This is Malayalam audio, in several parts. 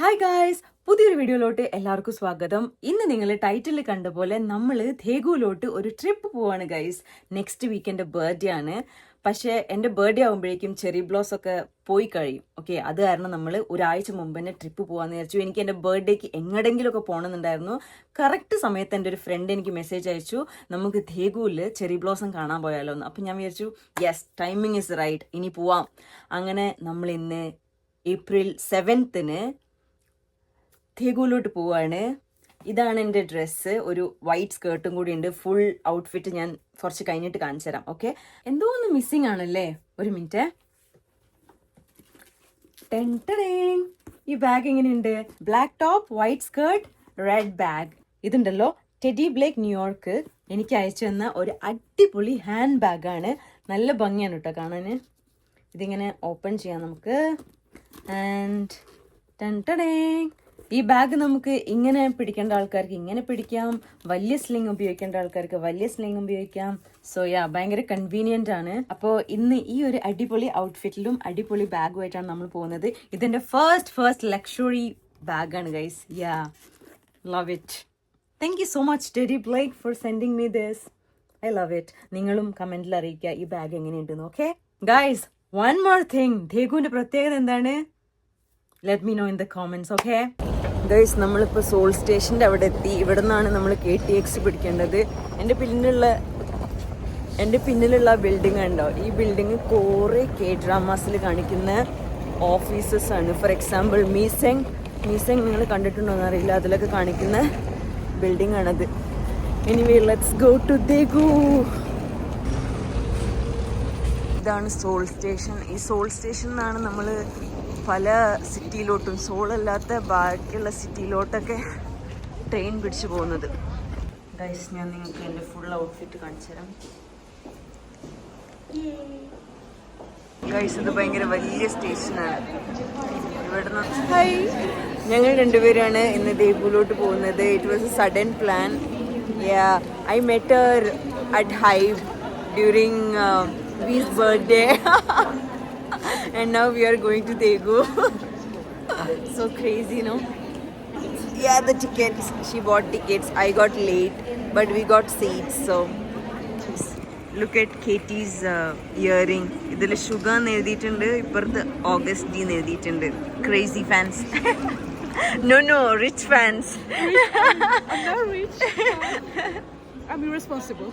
ഹായ് ഗായ്സ്, പുതിയൊരു വീഡിയോയിലോട്ട് എല്ലാവർക്കും സ്വാഗതം. ഇന്ന് നിങ്ങൾ ടൈറ്റിൽ കണ്ട പോലെ നമ്മൾ ഥേഗുവിലോട്ട് ഒരു ട്രിപ്പ് പോവാണ് ഗൈസ്. നെക്സ്റ്റ് വീക്ക് എൻ്റെ ബർത്ത്ഡേ ആണ്. പക്ഷേ എൻ്റെ ബർത്ത്ഡേ ആകുമ്പോഴേക്കും ചെറി ബ്ലോസ് ഒക്കെ പോയി കഴിയും. ഓക്കെ, അത് കാരണം നമ്മൾ ഒരാഴ്ച മുമ്പ് തന്നെ ട്രിപ്പ് പോകാമെന്ന് വിചാരിച്ചു. എനിക്ക് എൻ്റെ ബർത്ത്ഡേക്ക് എങ്ങടെങ്കിലുമൊക്കെ പോകണമെന്നുണ്ടായിരുന്നു. കറക്റ്റ് സമയത്ത് എൻ്റെ ഒരു ഫ്രണ്ട് എനിക്ക് മെസ്സേജ് അയച്ചു, നമുക്ക് ഥേഗുവിൽ ചെറി ബ്ലോസം കാണാൻ പോയാലോ എന്ന്. അപ്പം ഞാൻ വിചാരിച്ചു യെസ്, ടൈമിങ് ഇസ് റൈറ്റ്, ഇനി പോവാം. അങ്ങനെ നമ്മൾ ഇന്ന് April 7th ഥേഗുവിലോട്ട് പോവാണ്. ഇതാണ് എൻ്റെ ഡ്രസ്സ്, ഒരു വൈറ്റ് സ്കേർട്ടും കൂടി ഉണ്ട്. ഫുൾ ഔട്ട്ഫിറ്റ് ഞാൻ കുറച്ച് കഴിഞ്ഞിട്ട് കാണിച്ചു തരാം. ഓക്കെ, എന്തോ ഒന്ന് മിസ്സിങ് ആണല്ലേ, ഒരു മിനിറ്റ്. ഈ ബാഗ് എങ്ങനെയുണ്ട്? Black top, white skirt, red bag. ഇതുണ്ടല്ലോ ടെഡി ബ്ലേക്ക് ന്യൂയോർക്ക് എനിക്ക് അയച്ചു തന്ന ഒരു അടിപൊളി ഹാൻഡ് ബാഗാണ്. നല്ല ഭംഗിയാണ് കേട്ടോ കാണാൻ. ഇതിങ്ങനെ ഓപ്പൺ ചെയ്യാം നമുക്ക്. ആൻഡ് ഈ ബാഗ് നമുക്ക് ഇങ്ങനെ പിടിക്കേണ്ട ആൾക്കാർക്ക് ഇങ്ങനെ പിടിക്കാം, വലിയ സ്ലിംഗ് ഉപയോഗിക്കേണ്ട ആൾക്കാർക്ക് വലിയ സ്ലിംഗ് ഉപയോഗിക്കാം. സോ ഭയങ്കര കൺവീനിയന്റ് ആണ്. അപ്പോൾ ഇന്ന് ഈ ഒരു അടിപൊളി ഔട്ട്ഫിറ്റിലും അടിപൊളി ബാഗുമായിട്ടാണ് നമ്മൾ പോകുന്നത്. ഇതെന്റെ ഫസ്റ്റ് ലക്ഷറി ബാഗാണ് guys. Love it. Thank you so much Teddy Blake for sending me this. I love it. നിങ്ങളും കമന്റിൽ അറിയിക്കുക ഈ ബാഗ് എങ്ങനെയുണ്ടെന്ന്. Okay guys, one more thing, ഥേഗുവിന്റെ പ്രത്യേകത എന്താണ്? Let me know in the comments. Okay guys, നമ്മളിപ്പോൾ സോൾ സ്റ്റേഷൻ്റെ അവിടെ എത്തി. ഇവിടെ നിന്നാണ് നമ്മൾ KTX പിടിക്കേണ്ടത്. എൻ്റെ പിന്നിലുള്ള ബിൽഡിംഗ് ഉണ്ടോ? ഈ ബിൽഡിംഗ് കുറേ K-ഡ്രാമാസിൽ കാണിക്കുന്ന ഓഫീസസ് ആണ്. ഫോർ എക്സാമ്പിൾ മീസെങ് നിങ്ങൾ കണ്ടിട്ടുണ്ടോ എന്നറിയില്ല, അതിലൊക്കെ കാണിക്കുന്ന ബിൽഡിംഗ് ആണത്. Anyway, let's go to Daegu. ഇതാണ് സോൾ സ്റ്റേഷൻ. ഈ സോൾ സ്റ്റേഷനിലാണ് നമ്മൾ പല സിറ്റിയിലോട്ടും, സോളല്ലാത്ത ബാക്കിയുള്ള സിറ്റിയിലോട്ടൊക്കെ ട്രെയിൻ പിടിച്ചു പോകുന്നത്. ഗൈസ്, ഞാൻ നിങ്ങൾക്ക് എൻ്റെ ഫുൾ ഔട്ട്ഫിറ്റ് കാണിച്ചു തരാം. ഗൈസ്, ഇത് ഭയങ്കര വലിയ സ്റ്റേഷനാണ്. ഇവിടുന്ന് ഞങ്ങൾ രണ്ടുപേരാണ് ഇന്ന് ഥേഗുവിലോട്ട് പോകുന്നത്. It was A sudden plan. I met Har at hive during V's birthday. And now we are going to Thegu. So crazy, no? Yeah, the tickets. She bought tickets. I got late, but we got seats. So look at Katie's earring. ഇതിൽ ഷുഗർ എന്ന് എഴുതിയിട്ടുണ്ട്, ഇപ്പുറത്ത് ഓഗസ്റ്റ് ഡി എന്ന് എഴുതിയിട്ടുണ്ട്. Crazy fans. No, rich fans. I'm not rich. I'm irresponsible.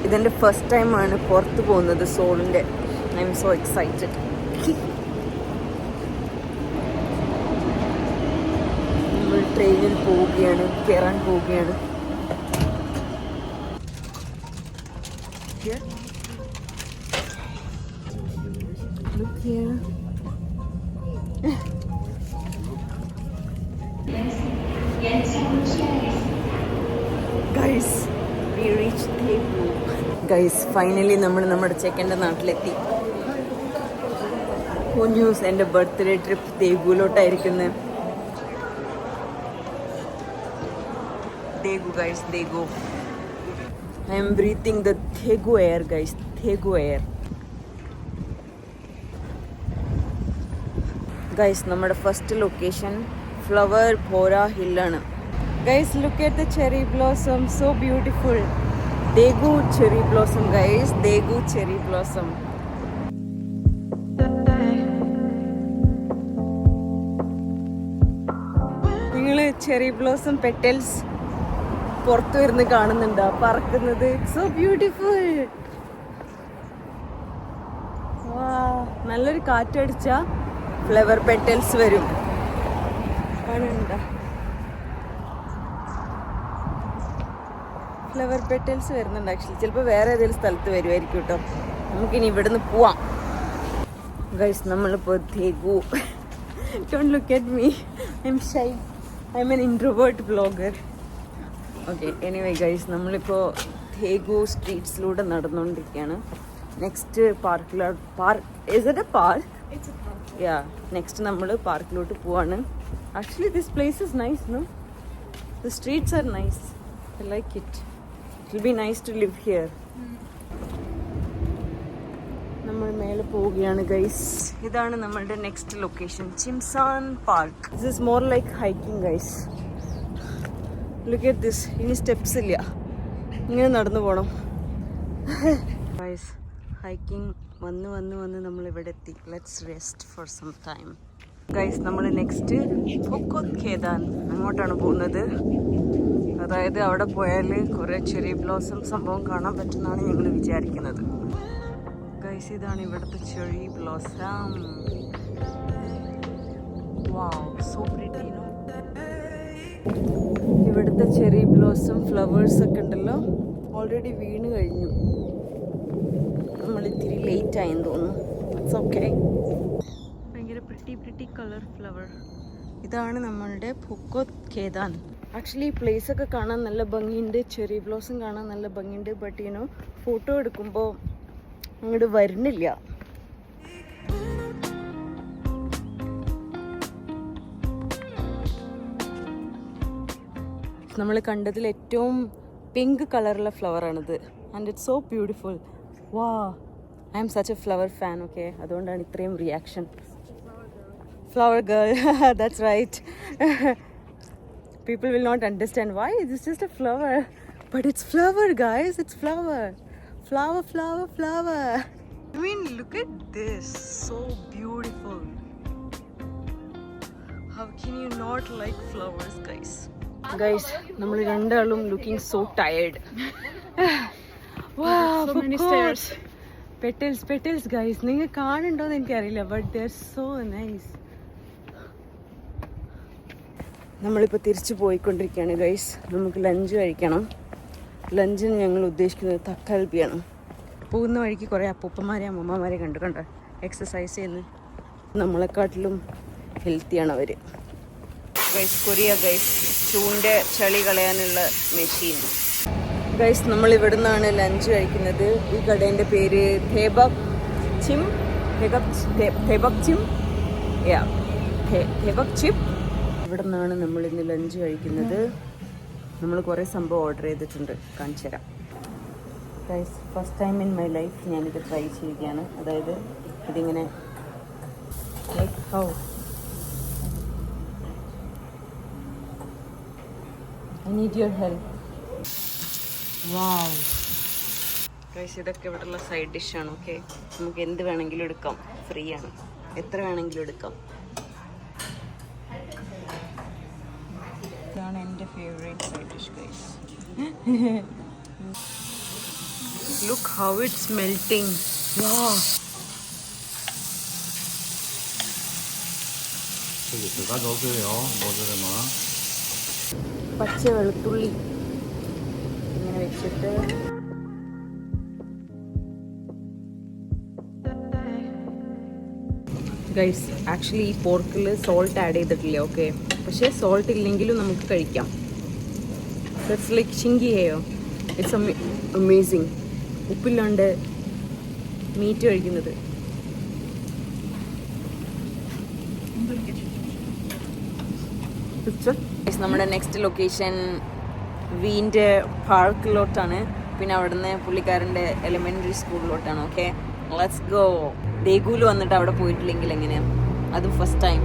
ഇതെൻ്റെ ഫസ്റ്റ് ടൈമാണ് പുറത്ത് പോകുന്നത് സോളിൻ്റെ. I'm so excited. നമ്മൾ ട്രെയിനിൽ പോവുകയാണ്, കയറാൻ പോവുകയാണ്. Look here. Guys, we reached Thegu. Guys, finally നമ്മൾ നമ്മുടെ ചെക്കൻ്റെ നാട്ടിലെത്തി. ന്യൂസ്, എൻ്റെ ബർത്ത്ഡേ ട്രിപ്പ് ഥേഗുവിലോട്ടായിരിക്കുന്നത്. Thegu guys, Thegu. I am breathing the Thegu air guys, Thegu air. Guys, നമ്മുടെ ഫസ്റ്റ് ലൊക്കേഷൻ ഫ്ലവർ പോര ഹില്ലാണ്. Guys, look at the cherry blossom, so beautiful. Thegu cherry blossom guys, Thegu cherry blossom. നിങ്ങള് ചെറി ബ്ലോസം പെറ്റൽസ് പുറത്തു വരുന്ന കാണുന്നുണ്ടോ പറക്കുന്നത്? So beautiful. നല്ലൊരു കാറ്റടിച്ച ഫ്ലവർ പെറ്റൽസ് വരും. കാണുന്നുണ്ടോ? ഫ്ലവർ പെറ്റൽസ് വരുന്നുണ്ട്. ആക്ച്വലി ചിലപ്പോൾ വേറെ ഏതെങ്കിലും സ്ഥലത്ത് വരുമായിരിക്കും കേട്ടോ. നമുക്കിനി ഇവിടുന്ന് പോവാം. ഗൈസ്, നമ്മളിപ്പോൾ Daegu. Don't look at me, I'm shy. I'm an introvert blogger. Okay, anyway guys, നമ്മളിപ്പോൾ ഥേഗു സ്ട്രീറ്റ്സിലൂടെ നടന്നുകൊണ്ടിരിക്കുകയാണ്. നെക്സ്റ്റ് നെക്സ്റ്റ് നമ്മൾ പാർക്കിലോട്ട് പോവാണ്. Actually this place is nice, no? The streets are nice. I like it. It will be nice to live here. നമ്മൾ നമ്മൾ മേലെ പോവുകയാണ് ഗൈസ്. ഇതാണ് നമ്മളുടെ next location, Chimsan park. This is more like hiking guys. Look at this. ഇനി സ്റ്റെപ്സ് ഇല്ല, ഇങ്ങനെ നടന്നു പോകണം ഗൈസ്. ഹൈക്കിംഗ് വന്ന് വന്ന് വന്ന് നമ്മൾ ഇവിടെ എത്തി. Let's rest for some time guys. നമ്മൾ നെക്സ്റ്റ് ഫുക്കോത്ത് കേദാൻ അങ്ങോട്ടാണ് പോകുന്നത്. അതായത് അവിടെ പോയാൽ കുറേ ചെറി ബ്ലോസം സംഭവം കാണാൻ പറ്റുമെന്നാണ് ഞങ്ങൾ വിചാരിക്കുന്നത് ഗൈസ്. ഇതാണ് ഇവിടുത്തെ ചെറി ബ്ലോസം. വാവ്, സോ പ്രിറ്റി. ഇവിടുത്തെ ചെറി ബ്ലോസം ഫ്ലവേഴ്സ് ഒക്കെ ഉണ്ടല്ലോ, ഓൾറെഡി വീണ് കഴിഞ്ഞു. നമ്മൾ ഇത്തിരി ലേറ്റ് ആയെന്ന് തോന്നുന്നു. It's okay. ഭയങ്കര പ്രിറ്റി കളർ ഫ്ലവർ. ഇതാണ് നമ്മളുടെ ഫുക്കോത്ത് കേദാൻ. ആക്ച്വലി ഈ പ്ലേസ് ഒക്കെ കാണാൻ നല്ല ഭംഗിയുണ്ട്, ചെറി ബ്ലോസം കാണാൻ നല്ല ഭംഗിയുണ്ട്. ബട്ട് യുനോ ഫോട്ടോ എടുക്കുമ്പോൾ അങ്ങോട്ട് വരുന്നില്ല. നമ്മൾ കണ്ടതിൽ ഏറ്റവും പിങ്ക് കളറുള്ള ഫ്ലവറാണിത്. And it's so beautiful. Wow, I am such a flower fan. Okay, അതുകൊണ്ടാണ് ഇത്രയും reaction. Flower girl. That's right. People will not understand why it's just a flower, but it's flower guys. It's flower. Flower. I mean, look at this, so beautiful. How can you not like flowers guys? Guys, നമ്മൾ രണ്ടാളും looking so tired. Wow, so many stairs. Petals guys. നിങ്ങൾ കാണുന്നുണ്ടോന്ന് എനിക്കറിയില്ല, but they're so nice. നമ്മളിപ്പോൾ തിരിച്ചു പോയിക്കൊണ്ടിരിക്കുകയാണ് ഗൈസ്. നമുക്ക് ലഞ്ച് കഴിക്കണം. ലഞ്ചിന് ഞങ്ങൾ ഉദ്ദേശിക്കുന്നത് തക്കാൽബിയാണ്. പോകുന്ന വഴിക്ക് കുറേ അപ്പൂപ്പന്മാരെ അമ്മമ്മമാരെ കണ്ടോ എക്സസൈസ് ചെയ്യുന്നു. നമ്മളെക്കാട്ടിലും ഹെൽത്തിയാണ് അവർ ഗൈസ്. കൊറിയ ഗൈസ്, ചൂണ്ട ചളി കളയാനുള്ള മെഷീൻ ഗൈസ്. നമ്മൾ ഇവിടെ നിന്നാണ് ലഞ്ച് കഴിക്കുന്നത്. ഈ കടേൻ്റെ പേര് തേബക് ചിപ്പ്. ഇവിടെ നിന്നാണ് നമ്മൾ ഇന്ന് ലഞ്ച് കഴിക്കുന്നത്. നമ്മൾ കുറേ സംഭവം ഓർഡർ ചെയ്തിട്ടുണ്ട്, കാണിച്ചു തരാം guys. First time in my life ഞാനിത് ട്രൈ ചെയ്യുകയാണ്. അതായത് ഇതിങ്ങനെ I need your help. Wow guys, ഇതൊക്കെ ഇവിടെയുള്ള സൈഡ് ഡിഷാണ്. ഓക്കെ, നമുക്ക് എന്ത് വേണമെങ്കിലും എടുക്കാം, ഫ്രീ ആണ്, എത്ര വേണമെങ്കിലും എടുക്കാം. ഇതാണ് എൻ്റെ favourite side dish guys. Look how it's melting. Wow, പച്ച വെളുത്തുള്ളി ഇങ്ങനെ വെച്ചിട്ട് ഗൈസ്. ആക്ച്വലി ഈ പോർക്കിൽ സോൾട്ട് ആഡ് ചെയ്തിട്ടില്ല. ഓക്കെ, പക്ഷേ സോൾട്ട് ഇല്ലെങ്കിലും നമുക്ക് കഴിക്കാം. ഇറ്റ്സ് ലൈക്ക് ചിങ്കി ഹെയോ. It's amazing. ഉപ്പില്ലാണ്ട് മീറ്റ് കഴിക്കുന്നത്. നമ്മുടെ നെക്സ്റ്റ് ലൊക്കേഷൻ വീൻ്റെ പാർക്കിലോട്ടാണ്. പിന്നെ അവിടുന്ന് പുള്ളിക്കാരൻ്റെ എലിമെൻ്ററി സ്കൂളിലോട്ടാണ്. Okay, let's go. ദേഗൂല് വന്നിട്ട് അവിടെ പോയിട്ടില്ലെങ്കിൽ എങ്ങനെയാണ്, അതും ഫസ്റ്റ് ടൈം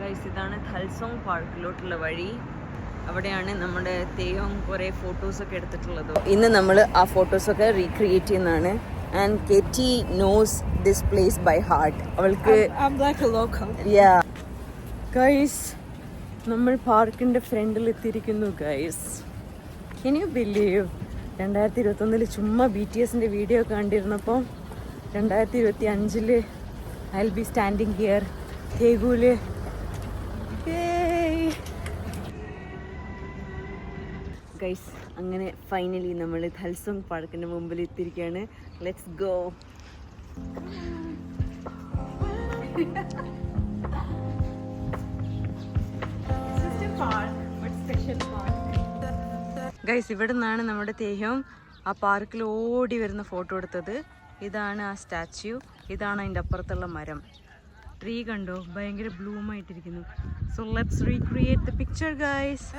ഗൈസ്. ഇതാണ് ഥൽസോങ് പാർക്കിലോട്ടുള്ള വഴി. അവിടെയാണ് നമ്മുടെ തേയോങ് കുറേ ഫോട്ടോസൊക്കെ എടുത്തിട്ടുള്ളത്. ഇന്ന് നമ്മൾ ആ ഫോട്ടോസൊക്കെ റീക്രിയേറ്റ് ചെയ്യുന്നതാണ്. And Katie knows this place by heart. അവൾക്ക് ഗൈസ്, നമ്മൾ പാർക്കിൻ്റെ ഫ്രണ്ടിൽ എത്തിയിരിക്കുന്നു ഗൈസ്. കെൻ യു ബിലീവ് 2021 ചുമ്മാ BTSൻ്റെ വീഡിയോ കണ്ടിരുന്നപ്പോൾ 2025 I will be standing here തേഗൂല്. ഗൈസ്, അങ്ങനെ ഫൈനലി നമ്മൾ ഥൽസോങ് പാർക്കിൻ്റെ മുമ്പിൽ എത്തിയിരിക്കുകയാണ്. Let's go. ഗൈസ്, ഇവിടെ നിന്നാണ് നമ്മുടെ തേഹ്യോങ് ആ പാർക്കിൽ ഓടി വരുന്ന ഫോട്ടോ എടുത്തത്. ഇതാണ് ആ സ്റ്റാച്യു. ഇതാണ് അതിൻ്റെ അപ്പുറത്തുള്ള മരം. ട്രീ കണ്ടോ, ഭയങ്കര ബ്ലൂമായിട്ടിരിക്കുന്നു. So let's recreate the picture guys.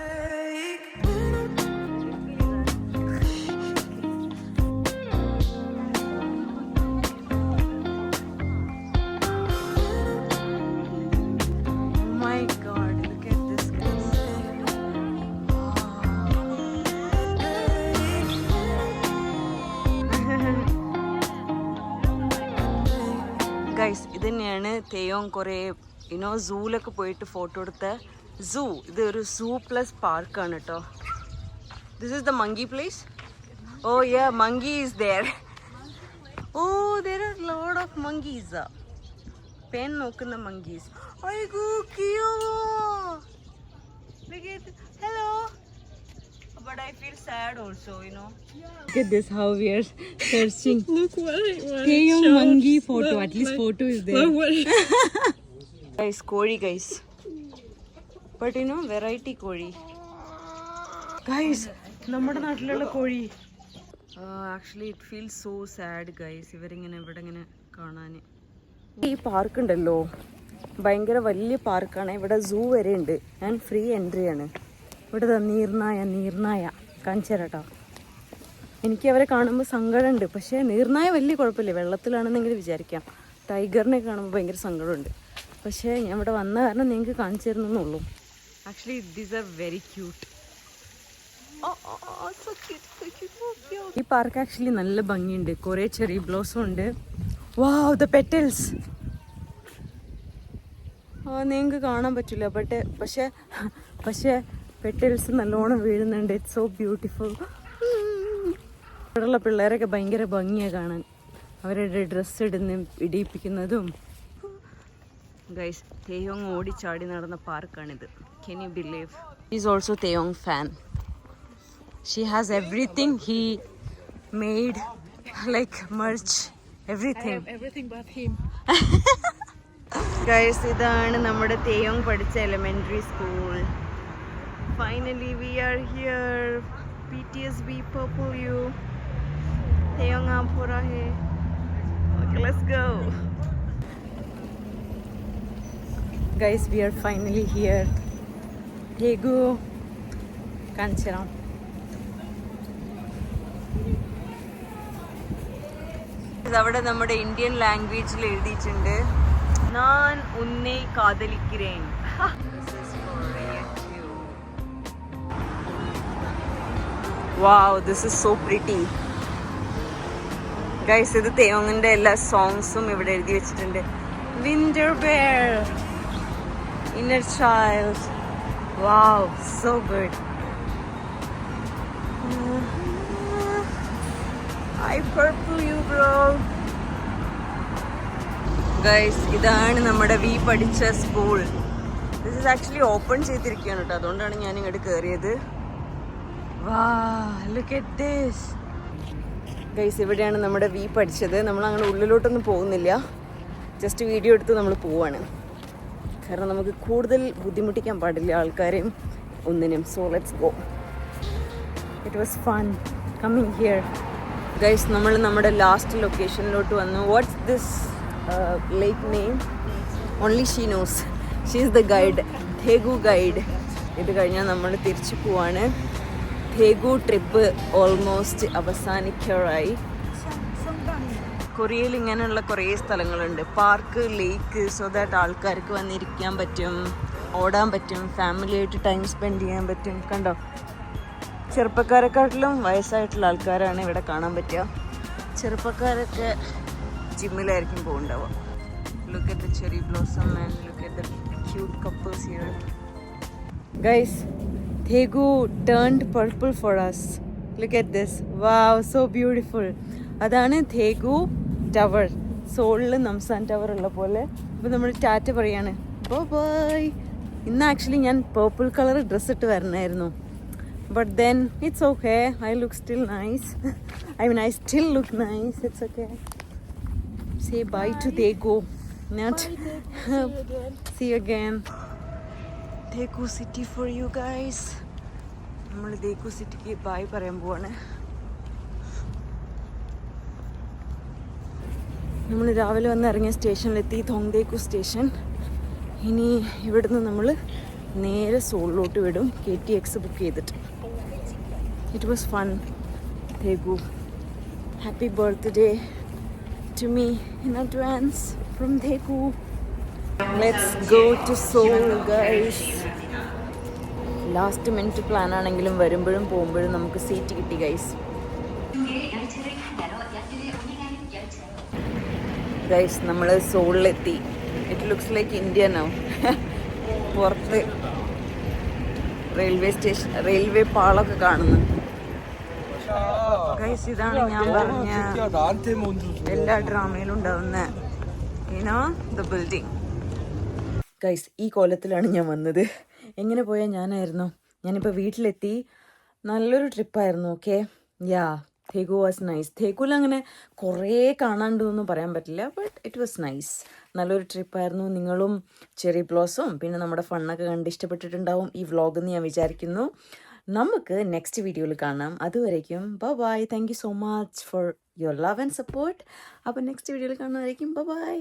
Taehyung കുറേ സൂലൊക്കെ പോയിട്ട് ഫോട്ടോ എടുത്ത സൂ. ഇത് ഒരു സൂ പ്ലസ് പാർക്കാണ് കേട്ടോ. This is the monkey place. Oh yeah, monkey is there. Oh there are load of monkeys. പേൻ നോക്കുന്ന മങ്കീസ്. അയ്യോ cute. Hello. But I feel sad also, Look at this, how we are searching. Look what Taeyong monkey photo. At least photo is there. Guys, kori guys. But variety kori. Guys, നമ്മുടെ നാട്ടിലുള്ള കോഴി. Actually it feels so sad guys. ഇവരിങ്ങനെ ഇവിടെ ഇങ്ങനെ കാണാൻ. ഈ പാർക്ക് ഉണ്ടല്ലോ, ഭയങ്കര വലിയ പാർക്കാണ്. ഇവിടെ സൂ വരെ ഉണ്ട് ആൻഡ് ഫ്രീ എൻട്രി ആണ്. ഇവിടെ നീർനായ കാണിച്ചു തരാട്ടോ. എനിക്ക് അവരെ കാണുമ്പോൾ സങ്കടമുണ്ട്, പക്ഷേ നീർനായ വലിയ കുഴപ്പമില്ല, വെള്ളത്തിലാണെന്നെങ്കിലും വിചാരിക്കാം. ടൈഗറിനെ കാണുമ്പോൾ ഭയങ്കര സങ്കടമുണ്ട്, പക്ഷേ ഞാൻ ഇവിടെ വന്ന കാരണം നിങ്ങൾക്ക് കാണിച്ചു തരുന്നുള്ളൂ. Actually these are very cute. ഈ പാർക്ക് ആക്ച്വലി നല്ല ഭംഗിയുണ്ട്. കുറേ ചെറി ബ്ലോസം ഉണ്ട്. Wow, the petals. നിങ്ങൾക്ക് കാണാൻ പറ്റില്ല, പക്ഷേ പെറ്റൽസ് നല്ലോണം വീഴുന്നുണ്ട്. It's so beautiful. ഇവിടെയുള്ള പിള്ളേരൊക്കെ ഭയങ്കര ഭംഗിയാണ് കാണാൻ, അവരുടെ ഡ്രസ്സ് ഇടിയിപ്പിക്കുന്നതും. ഗൈസ്, തെയോങ് ഓടിച്ചാടി നടന്ന പാർക്കാണിത്. Can you believe? Is also Taehyung fan. She has everything. He made like merch everything. Everything but him. Guys, ഇതാണ് നമ്മുടെ തെയോങ് പഠിച്ച elementary school. Finally we are here. PTSB Purple U. Taeyong aap ho raha hai. Okay, let's go. Guys, we are finally here. Daegu. Kanchiram. അവിടെ നമ്മുടെ ഇന്ത്യൻ ലാംഗ്വേജിൽ എഴുതിയിട്ടുണ്ട്, ഞാൻ ഉന്നെ കാതലിக்கிறேன். Wow, this is so pretty. Guys, ഇത് തെയോങ്ങിന്റെ എല്ലാ സോങ്സും ഇവിടെ എഴുതി വെച്ചിട്ടുണ്ട്. Winter Bear, Inner Child. Wow, so good. I purple you bro. Guys, ഇതാണ് നമ്മുടെ വി പഠിച്ച school. This is actually open ചെയ്തിരിക്കുകയാണ് കേട്ടോ, അതുകൊണ്ടാണ് ഞാൻ ഇങ്ങോട്ട് കയറിയത്. Wow, look at this. Guys, ഇവിടെയാണ് നമ്മുടെ വി പഠിച്ചത്. നമ്മൾ അങ്ങനെ ഉള്ളിലോട്ടൊന്നും പോകുന്നില്ല, ജസ്റ്റ് വീഡിയോ എടുത്ത് നമ്മൾ പോവാണ്. കാരണം നമുക്ക് കൂടുതൽ ബുദ്ധിമുട്ടിക്കാൻ പാടില്ല ആൾക്കാരെയും ഒന്നിനും. So let's go. It was fun coming here. Guys, നമ്മൾ നമ്മുടെ ലാസ്റ്റ് ലൊക്കേഷനിലോട്ട് വന്നു. What's this lake name? Only she knows. She is the guide, Daegu guide. ഇത് കഴിഞ്ഞാൽ നമ്മൾ തിരിച്ചു പോവാണ്. ധേഗു ട്രിപ്പ് ഓൾമോസ്റ്റ് അവസാനിക്കാറായി. കൊറിയയിൽ ഇങ്ങനെയുള്ള കുറേ സ്ഥലങ്ങളുണ്ട്, പാർക്ക്, ലേക്ക്, സോ ദാറ്റ് ആൾക്കാർക്ക് വന്നിരിക്കാൻ പറ്റും, ഓടാൻ പറ്റും, ഫാമിലിയായിട്ട് ടൈം സ്പെൻഡ് ചെയ്യാൻ പറ്റും. കണ്ടോ, ചെറുപ്പക്കാരെക്കാട്ടിലും വയസ്സായിട്ടുള്ള ആൾക്കാരാണ് ഇവിടെ കാണാൻ പറ്റുക. ചെറുപ്പക്കാരൊക്കെ ജിമ്മിലായിരിക്കും പോകുന്നുണ്ടാവുക. Look at the cherry blossom and look at the cute couples here. Guys, Daegu turned purple for us. Look at this. Wow, so beautiful. അതാണ് ധേഗു ടവർ. സോളിൽ നംസാൻ ടവർ ഉള്ള പോലെ. അപ്പോൾ നമ്മൾ ടാറ്റ പറയാണ്, ബൈ. ഇന്ന് ആക്ച്വലി ഞാൻ പേർപ്പിൾ കളർ ഡ്രസ്സ് ഇട്ട് വരണമായിരുന്നു, but then it's okay. I look still nice. I still look nice. It's okay. Say bye to Daegu. Not see you again. Daegu city for you guys. നമ്മൾ ദേഗു സിറ്റിക്ക് ബൈ പറയാൻ പോവാണ്. നമ്മൾ രാവിലെ വന്ന് ഇറങ്ങിയ സ്റ്റേഷനിലെത്തി, തോങ്ദേക്കു സ്റ്റേഷൻ. ഇനി ഇവിടുന്ന് നമ്മൾ നേരെ സോളിലോട്ട് വിടും, KTX ബുക്ക് ചെയ്തിട്ട്. It was fun. Daegu, happy birthday to me in advance from Daegu. Let's go to Seoul guys. Last minute plan ആണെങ്കിലും വരുമ്പോഴും പോകുമ്പോഴും നമുക്ക് സീറ്റ് കിട്ടി ഗൈസ്. ഗൈസ്, നമ്മൾ സോളിലെത്തി. It looks like India now. പുറത്ത് റെയിൽവേ പാളൊക്കെ കാണുന്നു. ഗൈസ്, ഇതാണ് ഞാൻ പറഞ്ഞ എല്ലാ ഡ്രാമയിലും ഉണ്ടാവുന്ന ദ ബിൽഡിംഗ്. ഗൈസ്, ഈ കോലത്തിലാണ് ഞാൻ വന്നത്. എങ്ങനെ പോയാൽ ഞാനായിരുന്നു. ഞാനിപ്പോൾ വീട്ടിലെത്തി. നല്ലൊരു ട്രിപ്പായിരുന്നു. Okay, yeah, Daegu was nice. തേഗുൽ അങ്ങനെ കുറേ കാണാണ്ടെന്നൊന്നും പറയാൻ പറ്റില്ല, ബട്ട് ഇറ്റ് വാസ് നൈസ്. നല്ലൊരു ട്രിപ്പായിരുന്നു. നിങ്ങളും ചെറി ബ്ലോസും പിന്നെ നമ്മുടെ ഫണ്ണൊക്കെ കണ്ട് ഇഷ്ടപ്പെട്ടിട്ടുണ്ടാവും ഈ വ്ളോഗ് എന്ന് ഞാൻ വിചാരിക്കുന്നു. നമുക്ക് നെക്സ്റ്റ് വീഡിയോയിൽ കാണാം. അതുവരേക്കും bye. Thank you so much for your love and support. അപ്പോൾ നെക്സ്റ്റ് വീഡിയോയിൽ കാണുന്നതായിരിക്കും. ബൈ.